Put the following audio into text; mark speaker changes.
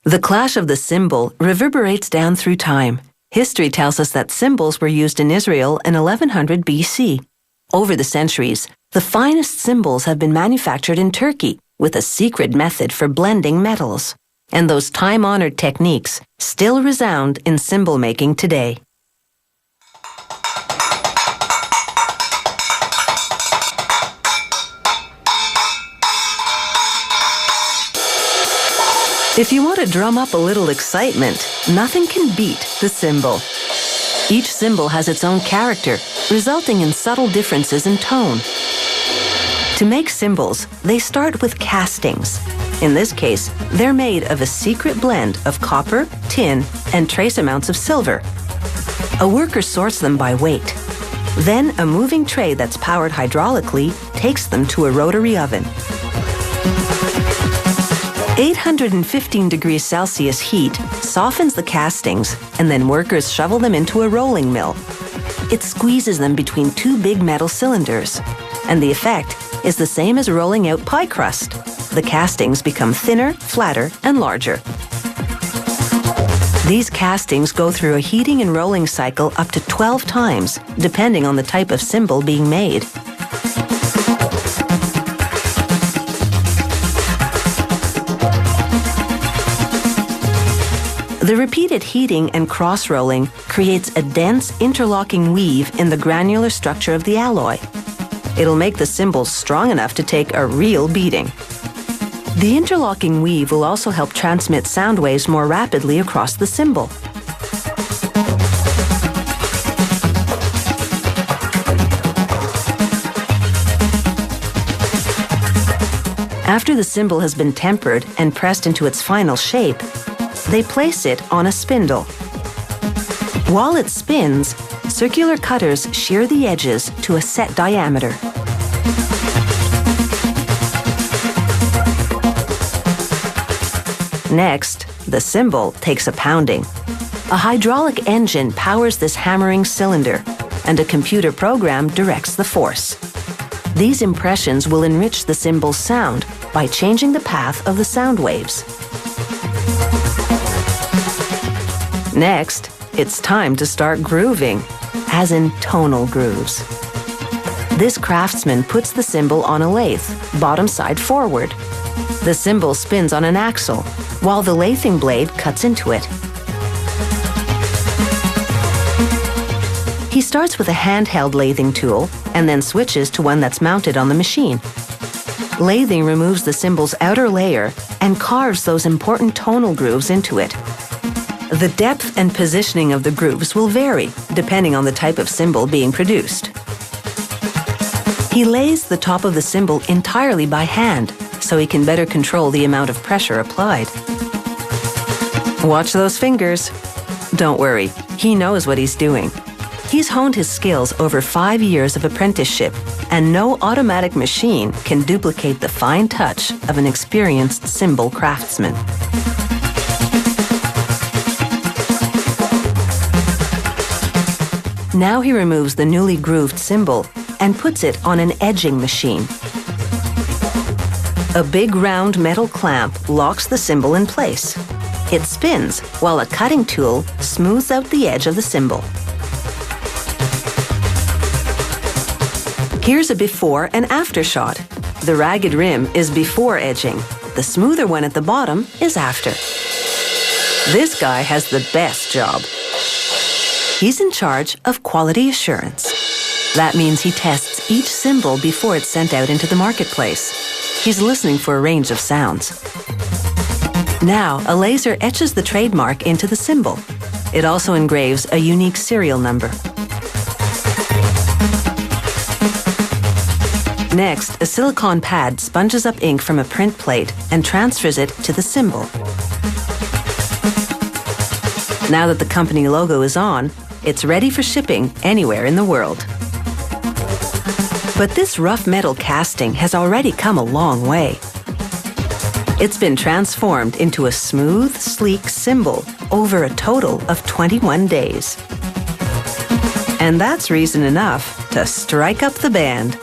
Speaker 1: The clash of the cymbal reverberates down through time. History tells us that cymbals were used in Israel in 1100 BC. Over the centuries, the finest cymbals have been manufactured in Turkey with a secret method for blending metals. And those time-honored techniques still resound in cymbal making today. If you want to drum up a little excitement, nothing can beat the cymbal. Each cymbal has its own character, resulting in subtle differences in tone. To make cymbals, they start with castings. In this case, they're made of a secret blend of copper, tin, and trace amounts of silver. A worker sorts them by weight. Then a moving tray that's powered hydraulically takes them to a rotary oven. 815 degrees Celsius heat softens the castings, and then workers shovel them into a rolling mill. It squeezes them between two big metal cylinders, and the effect is the same as rolling out pie crust. The castings become thinner, flatter, and larger. These castings go through a heating and rolling cycle up to 12 times, depending on the type of cymbal being made. The repeated heating and cross-rolling creates a dense, interlocking weave in the granular structure of the alloy. It'll make the cymbals strong enough to take a real beating. The interlocking weave will also help transmit sound waves more rapidly across the cymbal. After the cymbal has been tempered and pressed into its final shape, they place it on a spindle. While it spins, circular cutters shear the edges to a set diameter. Next, the cymbal takes a pounding. A hydraulic engine powers this hammering cylinder, and a computer program directs the force. These impressions will enrich the cymbal's sound by changing the path of the sound waves. Next, it's time to start grooving, as in tonal grooves. This craftsman puts the cymbal on a lathe, bottom side forward. The cymbal spins on an axle, while the lathing blade cuts into it. He starts with a handheld lathing tool and then switches to one that's mounted on the machine. Lathing removes the cymbal's outer layer and carves those important tonal grooves into it. The depth and positioning of the grooves will vary depending on the type of cymbal being produced. He lays the top of the cymbal entirely by hand so he can better control the amount of pressure applied. Watch those fingers. Don't worry, he knows what he's doing. He's honed his skills over 5 years of apprenticeship, and no automatic machine can duplicate the fine touch of an experienced cymbal craftsman. Now he removes the newly grooved cymbal and puts it on an edging machine. A big round metal clamp locks the cymbal in place. It spins while a cutting tool smooths out the edge of the cymbal. Here's a before and after shot. The ragged rim is before edging. The smoother one at the bottom is after. This guy has the best job. He's in charge of quality assurance. That means he tests each cymbal before it's sent out into the marketplace. He's listening for a range of sounds. Now, a laser etches the trademark into the cymbal. It also engraves a unique serial number. Next, a silicone pad sponges up ink from a print plate and transfers it to the cymbal. Now that the company logo is on, it's ready for shipping anywhere in the world. But this rough metal casting has already come a long way. It's been transformed into a smooth, sleek cymbal over a total of 21 days. And that's reason enough to strike up the band.